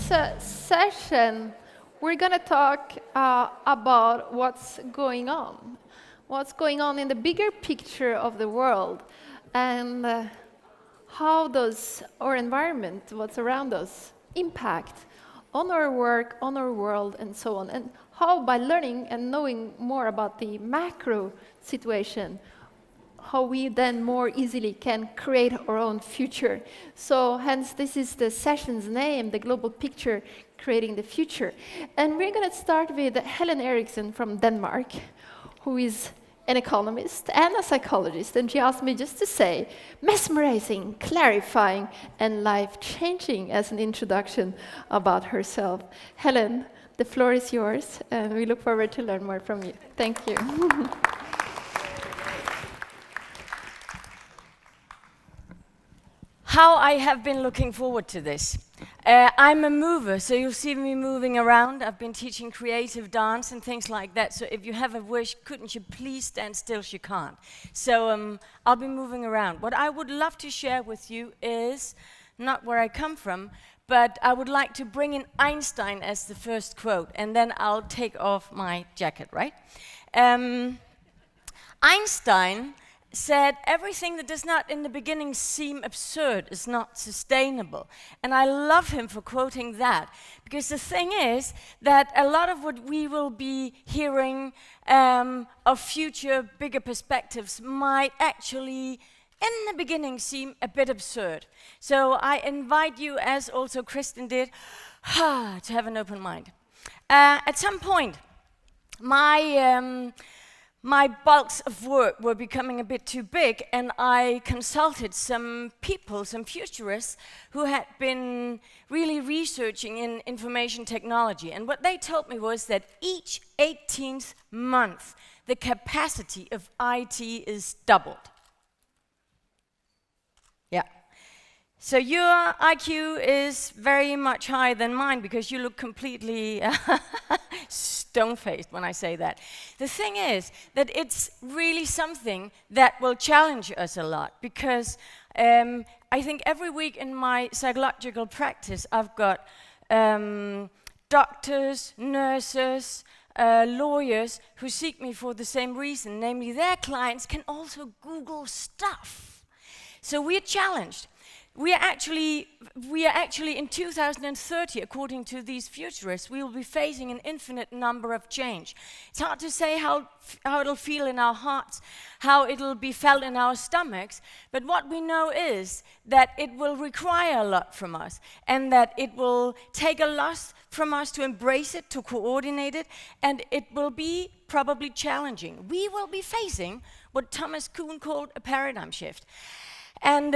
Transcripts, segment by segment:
this session, we're going to talk about what's going on. What's going on in the bigger picture of the world, and how does our environment, what's around us, impact on our work, on our world, and so on. And how, by learning and knowing more about the macro situation, how we then more easily can create our own future. So hence, this is the session's name, The Global Picture, Creating the Future. And we're going to start with Helen Eriksen from Denmark, who is an economist and a psychologist. And she asked me just to say, mesmerizing, clarifying, and life-changing as an introduction about herself. Helen, the floor is yours, and we look forward to learn more from you. Thank you. How I have been looking forward to this. I'm a mover, so you'll see me moving around. I've been teaching creative dance and things like that, so if you have a wish, couldn't you please stand still? She can't. So I'll be moving around. What I would love to share with you is not where I come from, but I would like to bring in Einstein as the first quote, and then I'll take off my jacket, right? Einstein said, everything that does not in the beginning seem absurd is not sustainable. And I love him for quoting that, because the thing is that a lot of what we will be hearing of future bigger perspectives might actually in the beginning seem a bit absurd. So I invite you, as also Kristen did, to have an open mind. At some point, my bulks of work were becoming a bit too big, and I consulted some people, some futurists, who had been really researching in information technology. And what they told me was that each 18th month, the capacity of IT is doubled. Yeah. So your IQ is very much higher than mine, because you look completely stone-faced when I say that. The thing is that it's really something that will challenge us a lot, because I think every week in my psychological practice I've got doctors, nurses, lawyers who seek me for the same reason, namely their clients can also Google stuff. So we're challenged. We are actually in 2030, according to these futurists, we will be facing an infinite number of change. It's hard to say how it'll feel in our hearts, how it'll be felt in our stomachs, but what we know is that it will require a lot from us, and that it will take a lot from us to embrace it, to coordinate it, and it will be probably challenging. We will be facing what Thomas Kuhn called a paradigm shift. And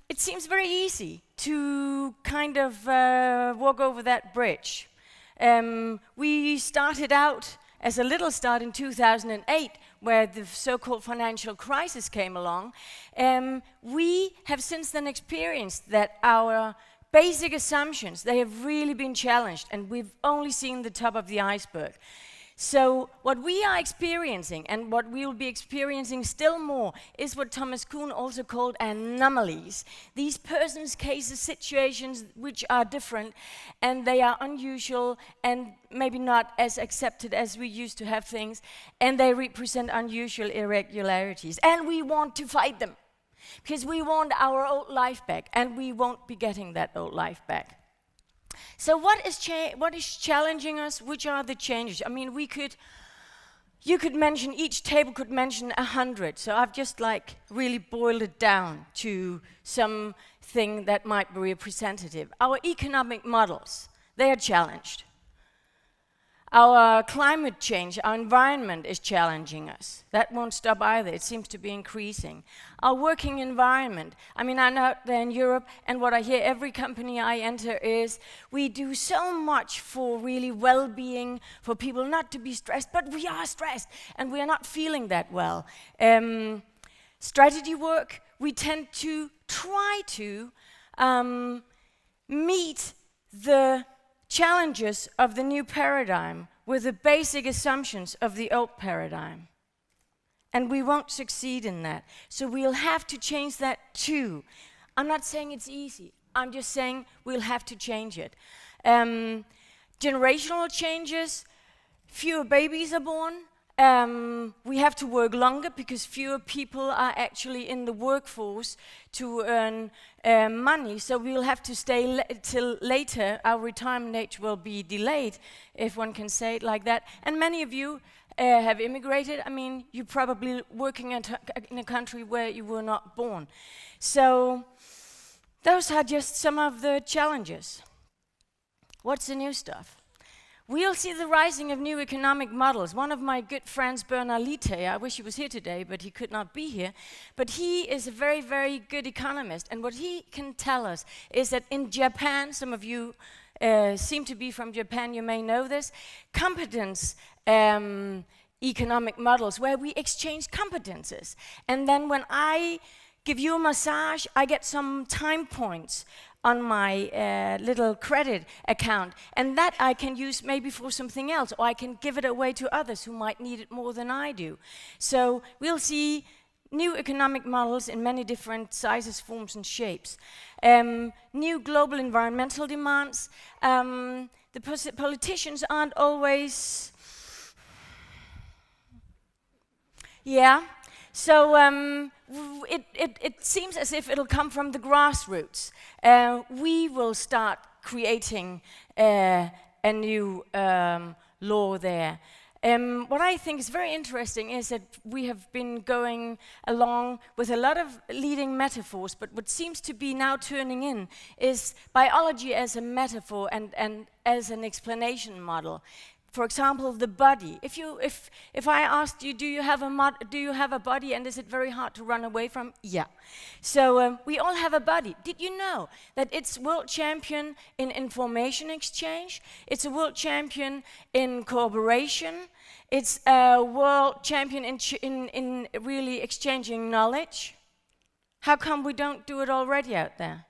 it seems very easy to kind of walk over that bridge. We started out as a little start in 2008, where the so-called financial crisis came along. We have since then experienced that our basic assumptions, they have really been challenged, and we've only seen the top of the iceberg. So what we are experiencing, and what we will be experiencing still more, is what Thomas Kuhn also called anomalies. These persons, cases, situations which are different, and they are unusual and maybe not as accepted as we used to have things, and they represent unusual irregularities. And we want to fight them, because we want our old life back, and we won't be getting that old life back. So what is challenging us? Which are the changes? I mean, you could mention, each table could mention 100. So I've just like really boiled it down to something that might be representative. Our economic models, they are challenged. Our climate change, our environment is challenging us. That won't stop either. It seems to be increasing. Our working environment. I mean, I'm out there in Europe, and what I hear every company I enter is, we do so much for really well-being, for people not to be stressed, but we are stressed, and we are not feeling that well. Strategy work, we tend to try to meet the challenges of the new paradigm with the basic assumptions of the old paradigm. And we won't succeed in that. So we'll have to change that too. I'm not saying it's easy. I'm just saying we'll have to change it. Generational changes, fewer babies are born. We have to work longer because fewer people are actually in the workforce to earn money. So we'll have to stay till later. Our retirement age will be delayed, if one can say it like that. And many of you have immigrated. I mean, you're probably working in a country where you were not born. So those are just some of the challenges. What's the new stuff? We'll see the rising of new economic models. One of my good friends, Bernard Litte, I wish he was here today, but he could not be here. But he is a very, very good economist. And what he can tell us is that in Japan, some of you seem to be from Japan, you may know this, competence economic models where we exchange competences. And then when I give you a massage, I get some time points on my little credit account, and that I can use maybe for something else, or I can give it away to others who might need it more than I do. So we'll see new economic models in many different sizes, forms, and shapes. New global environmental demands. The politicians aren't always... Yeah. So it seems as if it'll come from the grassroots. We will start creating a new law there. What I think is very interesting is that we have been going along with a lot of leading metaphors, but what seems to be now turning in is biology as a metaphor and as an explanation model. For example, the body. If I asked you, do you have a body, and is it very hard to run away from? Yeah. So we all have a body. Did you know that it's world champion in information exchange? It's a world champion in cooperation. It's a world champion in really exchanging knowledge. How come we don't do it already out there?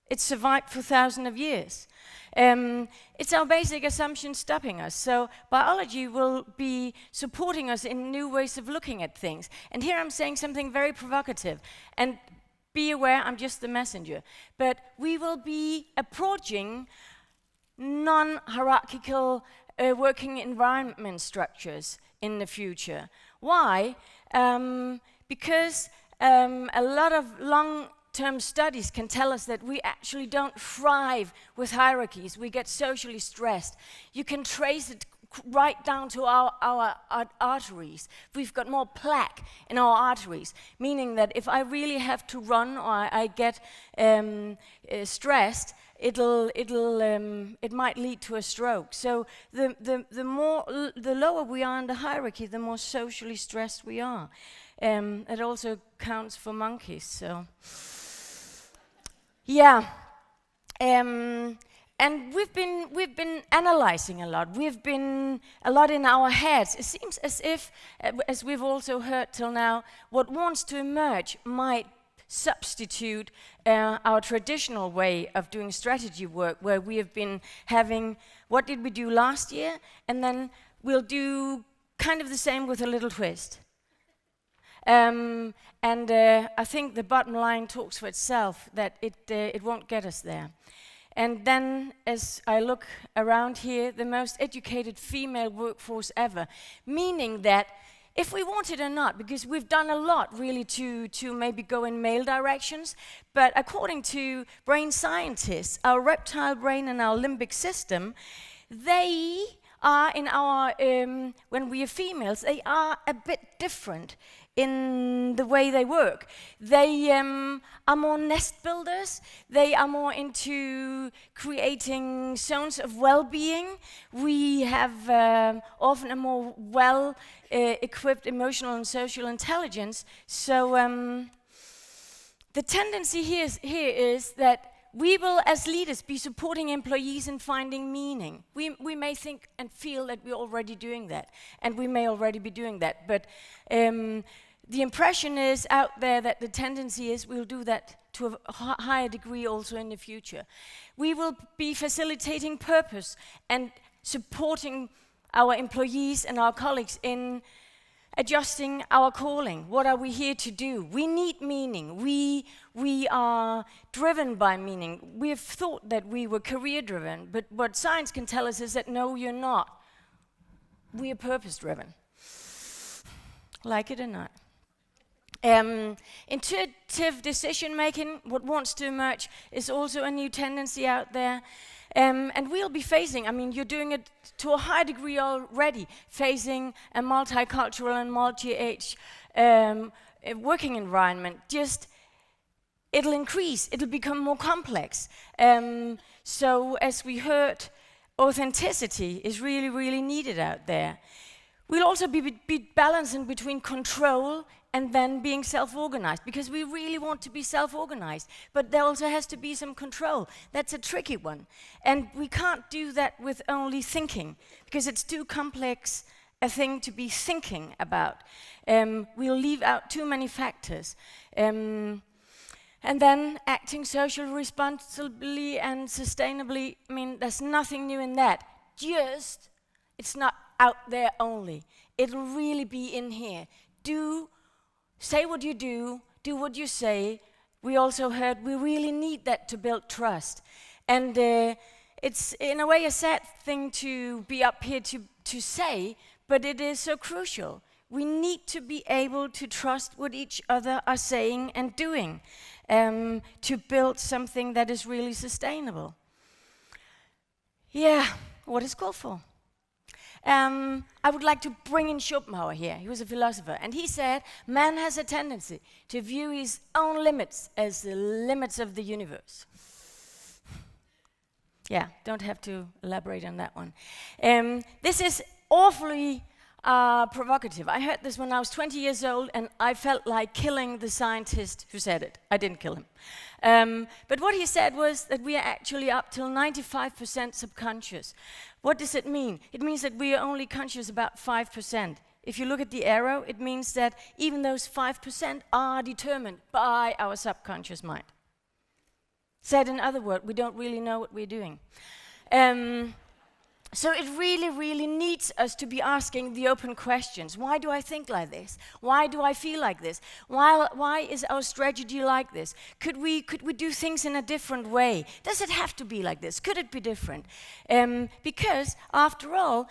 It's survived for thousands of years. It's our basic assumption stopping us. So biology will be supporting us in new ways of looking at things. And here I'm saying something very provocative. And be aware, I'm just the messenger. But we will be approaching non-hierarchical working environment structures in the future. Why? Because a lot of long-term studies can tell us that we actually don't thrive with hierarchies. We get socially stressed. You can trace it right down to our arteries. We've got more plaque in our arteries, meaning that if I really have to run or I get stressed, it might lead to a stroke. So the lower we are in the hierarchy, the more socially stressed we are. It also counts for monkeys. So. Yeah, and we've been analyzing a lot. We've been a lot in our heads. It seems as if, as we've also heard till now, what wants to emerge might substitute our traditional way of doing strategy work, where we have been having, what did we do last year? And then we'll do kind of the same with a little twist. I think the bottom line talks for itself, that it won't get us there. And then, as I look around here, the most educated female workforce ever, meaning that if we want it or not, because we've done a lot really to maybe go in male directions, but according to brain scientists, our reptile brain and our limbic system, they are in our, when we are females, they are a bit different in the way they work. They are more nest builders. They are more into creating zones of well-being. We have often a more well-equipped emotional and social intelligence. So the tendency here is that we will, as leaders, be supporting employees in finding meaning. We may think and feel that we're already doing that, and we may already be doing that, but the impression is out there that the tendency is we'll do that to a higher degree also in the future. We will be facilitating purpose and supporting our employees and our colleagues in adjusting our calling. What are we here to do? We need meaning. We are driven by meaning. We have thought that we were career-driven, but what science can tell us is that no, you're not. We are purpose-driven. Like it or not. Intuitive decision-making, what wants to emerge, is also a new tendency out there. And we'll be facing, I mean, you're doing it to a high degree already, facing a multicultural and multi-age working environment. Just, it'll increase, it'll become more complex. So as we heard, authenticity is really, really needed out there. We'll also be balancing between control and then being self-organized, because we really want to be self-organized, but there also has to be some control. That's a tricky one. And we can't do that with only thinking, because it's too complex a thing to be thinking about. We'll leave out too many factors. And then acting socially responsibly and sustainably, I mean, there's nothing new in that. Just, it's not out there only. It'll really be in here. Say what you do what you say. We also heard we really need that to build trust. And it's in a way a sad thing to be up here to say, but it is so crucial. We need to be able to trust what each other are saying and doing to build something that is really sustainable. Yeah, what is called for? I would like to bring in Schopenhauer here. He was a philosopher, and he said, man has a tendency to view his own limits as the limits of the universe. Yeah, don't have to elaborate on that one. This is awfully provocative. I heard this when I was 20 years old, and I felt like killing the scientist who said it. I didn't kill him. But what he said was that we are actually up till 95% subconscious. What does it mean? It means that we are only conscious about 5%. If you look at the arrow, it means that even those 5% are determined by our subconscious mind. Said in other words, we don't really know what we're doing. So it really, really needs us to be asking the open questions. Why do I think like this? Why do I feel like this? Why is our strategy like this? Could we do things in a different way? Does it have to be like this? Could it be different? Because, after all,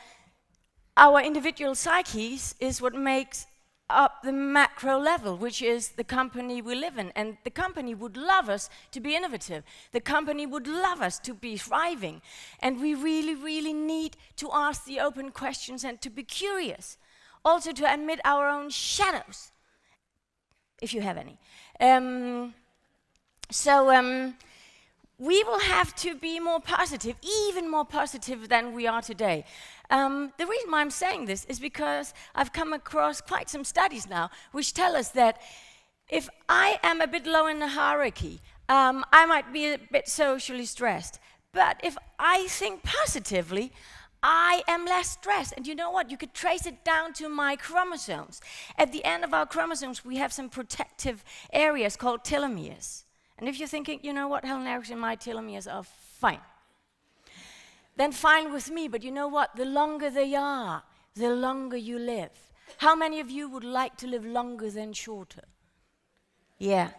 our individual psyches is what makes up the macro level, which is the company we live in. And the company would love us to be innovative. The company would love us to be thriving. And we really, really need to ask the open questions and to be curious. Also to admit our own shadows, if you have any. We will have to be more positive, even more positive than we are today. The reason why I'm saying this is because I've come across quite some studies now which tell us that if I am a bit low in the hierarchy, I might be a bit socially stressed. But if I think positively, I am less stressed. And you know what? You could trace it down to my chromosomes. At the end of our chromosomes, we have some protective areas called telomeres. And if you're thinking, you know what, Helen Eriksen, my telomeres are fine, then fine with me. But you know what? The longer they are, the longer you live. How many of you would like to live longer than shorter? Yeah.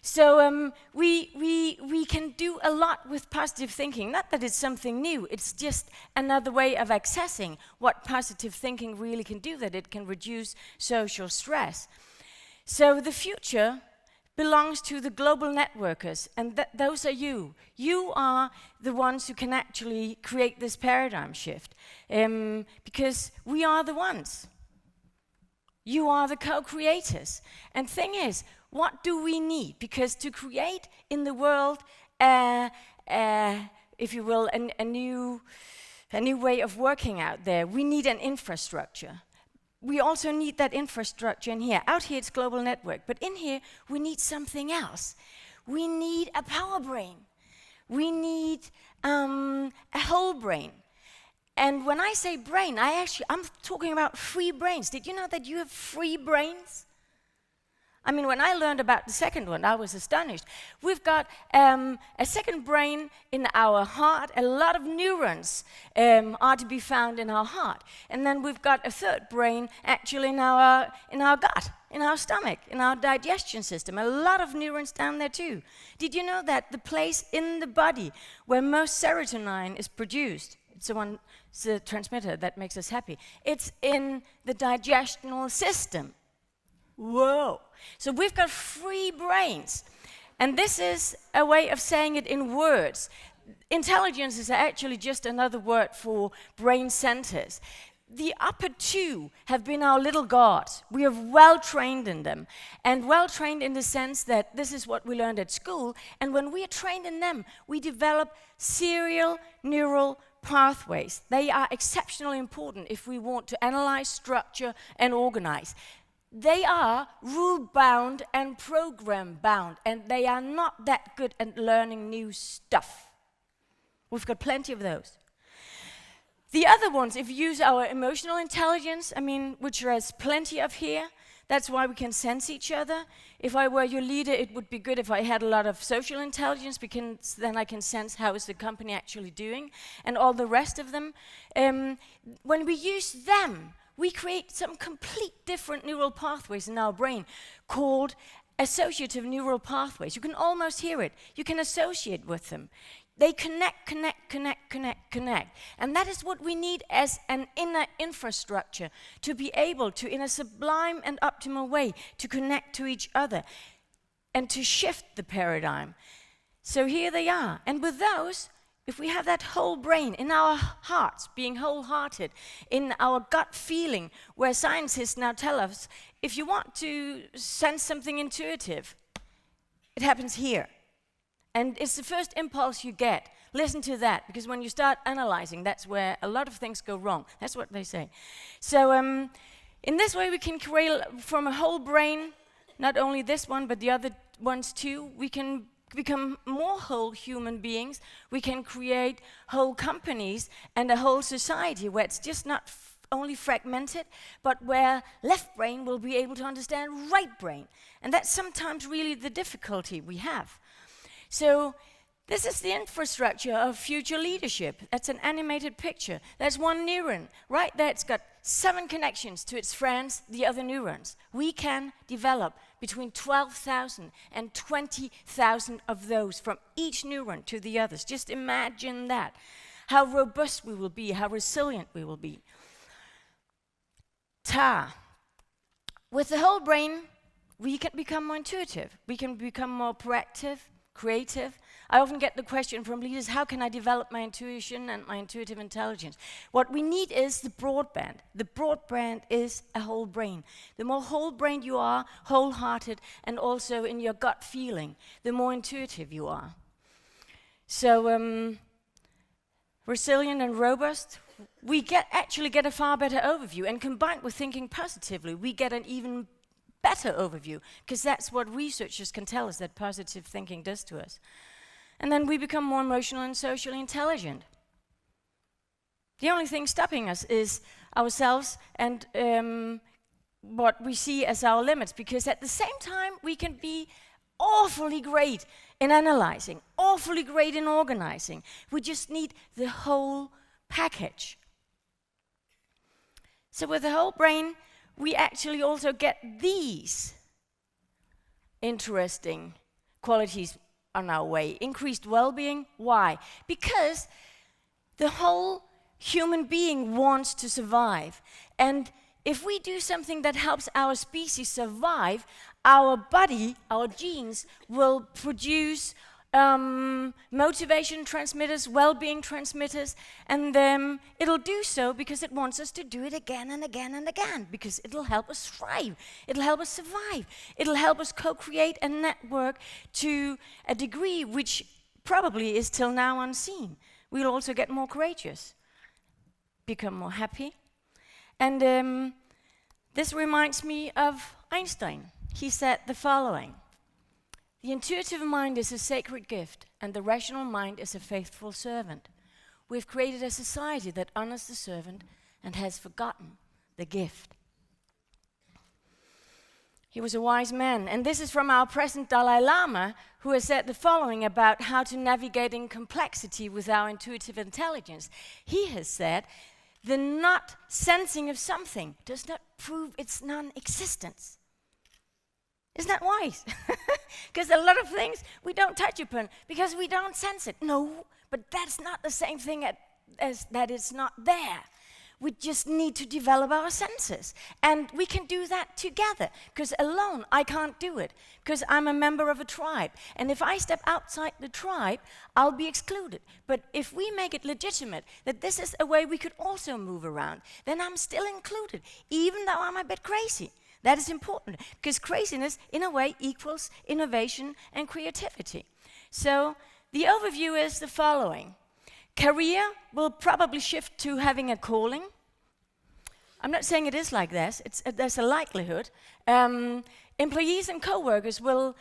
So we can do a lot with positive thinking. Not that it's something new. It's just another way of accessing what positive thinking really can do, that it can reduce social stress. So the future belongs to the global networkers, and those are you. You are the ones who can actually create this paradigm shift, because we are the ones. You are the co-creators. And thing is, what do we need? Because to create in the world, if you will, a new way of working out there, we need an infrastructure. We also need that infrastructure in here. Out here it's global network, but in here we need something else. We need a power brain. We need a whole brain. And when I say brain, I'm talking about 3 brains. Did you know that you have 3 brains? I mean, when I learned about the second one, I was astonished. We've got a second brain in our heart. A lot of neurons are to be found in our heart. And then we've got a third brain actually in our gut, in our stomach, in our digestion system. A lot of neurons down there too. Did you know that the place in the body where most serotonin is produced, it's the transmitter that makes us happy, it's in the digestional system. Whoa. So we've got 3 brains. And this is a way of saying it in words. Intelligence is actually just another word for brain centers. The upper 2 have been our little gods. We are well trained in them. And well trained in the sense that this is what we learned at school. And when we are trained in them, we develop serial neural pathways. They are exceptionally important if we want to analyze, structure, and organize. They are rule-bound and program-bound, and they are not that good at learning new stuff. We've got plenty of those. The other ones, if you use our emotional intelligence, which there's plenty of here, that's why we can sense each other. If I were your leader, it would be good if I had a lot of social intelligence, because then I can sense how is the company actually doing, and all the rest of them. When we use them, we create some complete different neural pathways in our brain called associative neural pathways. You can almost hear it. You can associate with them. They connect. And that is what we need as an inner infrastructure to be able to, in a sublime and optimal way, to connect to each other and to shift the paradigm. So here they are. And with those, if we have that whole brain in our hearts, being wholehearted, in our gut feeling, where scientists now tell us, if you want to sense something intuitive, it happens here. And it's the first impulse you get. Listen to that, because when you start analyzing, that's where a lot of things go wrong. That's what they say. So in this way, we can create from a whole brain, not only this one, but the other ones too. We can become more whole human beings. We can create whole companies and a whole society where it's just not only fragmented, but where left brain will be able to understand right brain. And that's sometimes really the difficulty we have. So this is the infrastructure of future leadership. That's an animated picture. There's one neuron. Right there, it's got 7 connections to its friends, the other neurons. We can develop between 12,000 and 20,000 of those from each neuron to the others. Just imagine that. How robust we will be, how resilient we will be. With the whole brain, we can become more intuitive. We can become more proactive, creative. I often get the question from leaders, how can I develop my intuition and my intuitive intelligence? What we need is the broadband. The broadband is a whole brain. The more whole-brained you are, wholehearted, and also in your gut feeling, the more intuitive you are. So, resilient and robust, we actually get a far better overview, and combined with thinking positively, we get an even better overview, because that's what researchers can tell us that positive thinking does to us. And then we become more emotional and socially intelligent. The only thing stopping us is ourselves and what we see as our limits, because at the same time we can be awfully great in analyzing, awfully great in organizing. We just need the whole package. So with the whole brain, we actually also get these interesting qualities on our way. Increased well-being. Why? Because the whole human being wants to survive. And if we do something that helps our species survive, our body, our genes, will produce motivation transmitters, well-being transmitters, and it'll do so because it wants us to do it again and again and again, because it'll help us thrive, it'll help us survive, it'll help us co-create a network to a degree which probably is till now unseen. We'll also get more courageous, become more happy. And this reminds me of Einstein. He said the following: the intuitive mind is a sacred gift, and the rational mind is a faithful servant. We've created a society that honors the servant and has forgotten the gift. He was a wise man. And this is from our present Dalai Lama, who has said the following about how to navigate in complexity with our intuitive intelligence. He has said, the not sensing of something does not prove its non-existence. Isn't that wise? Because a lot of things we don't touch upon because we don't sense it. No, but that's not the same thing as that it's not there. We just need to develop our senses. And we can do that together, because alone I can't do it, because I'm a member of a tribe. And if I step outside the tribe, I'll be excluded. But if we make it legitimate that this is a way we could also move around, then I'm still included, even though I'm a bit crazy. That is important, because craziness, in a way, equals innovation and creativity. So the overview is the following. Career will probably shift to having a calling. I'm not saying it is like this, there's a likelihood. Employees and co-workers will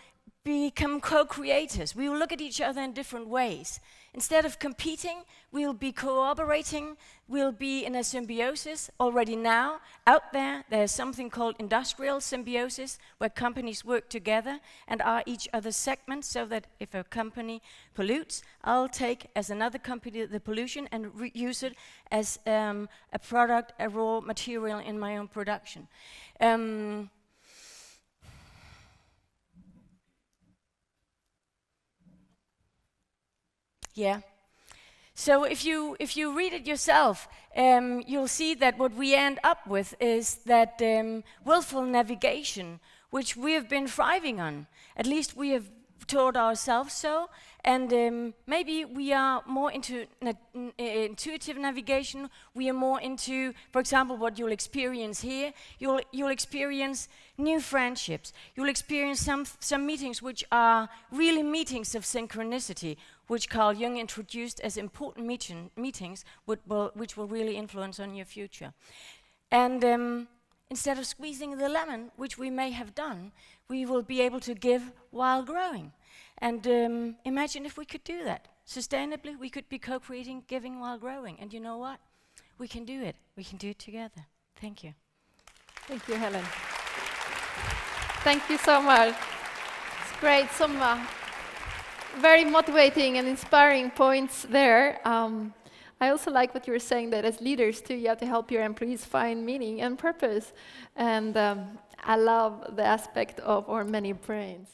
become co-creators. We will look at each other in different ways. Instead of competing, we'll be cooperating, we'll be in a symbiosis. Already now, out there's something called industrial symbiosis, where companies work together and are each other's segments, so that if a company pollutes, I'll take as another company the pollution and use it as a product, a raw material in my own production. Yeah. So if you read it yourself, you'll see that what we end up with is that willful navigation, which we have been thriving on. At least we have taught ourselves so, and maybe we are more into intuitive navigation. We are more into, for example, what you'll experience here. You'll experience new friendships. You'll experience some meetings which are really meetings of synchronicity, which Carl Jung introduced as important meetings, which will really influence on your future. And instead of squeezing the lemon, which we may have done, we will be able to give while growing. And imagine if we could do that. Sustainably, we could be co-creating, giving while growing. And you know what? We can do it. We can do it together. Thank you. Thank you, Helen. Thank you so much. It's great. Some very motivating and inspiring points there. I also like what you were saying, that as leaders too, you have to help your employees find meaning and purpose. And I love the aspect of our many brains.